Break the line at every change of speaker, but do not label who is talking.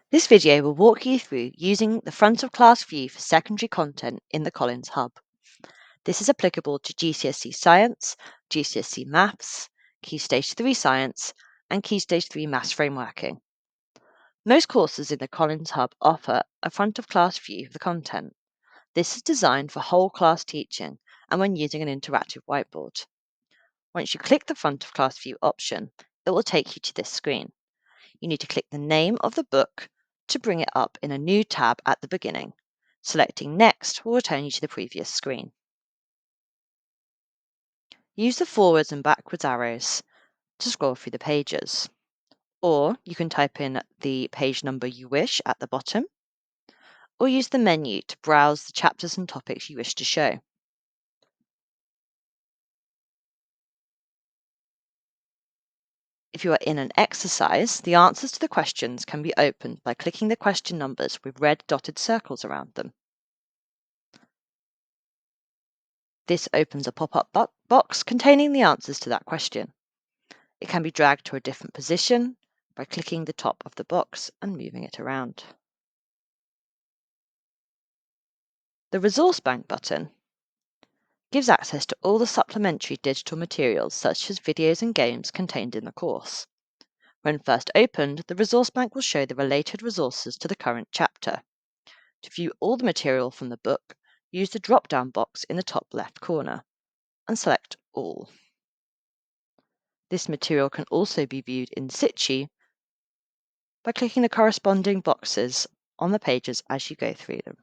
This video will walk you through using the front of class view for secondary content in the Collins Hub. This is applicable to GCSE Science, GCSE Maths, Key Stage 3 Science, and Key Stage 3 Maths Frameworking. Most courses in the Collins Hub offer a front of class view of the content. This is designed for whole class teaching and when using an interactive whiteboard. Once you click the front of class view option, it will take you to this screen. You need to click the name of the book to bring it up in a new tab at the beginning. Selecting Next will return you to the previous screen. Use the forwards and backwards arrows to scroll through the pages. Or you can type in the page number you wish at the bottom, or use the menu to browse the chapters and topics you wish to show. If you are in an exercise, the answers to the questions can be opened by clicking the question numbers with red dotted circles around them. This opens a pop-up box containing the answers to that question. It can be dragged to a different position by clicking the top of the box and moving it around. The Resource Bank button gives access to all the supplementary digital materials such as videos and games contained in the course. When first opened, the Resource Bank will show the related resources to the current chapter. To view all the material from the book, use the drop-down box in the top left corner and select All. This material can also be viewed in situ by clicking the corresponding boxes on the pages as you go through them.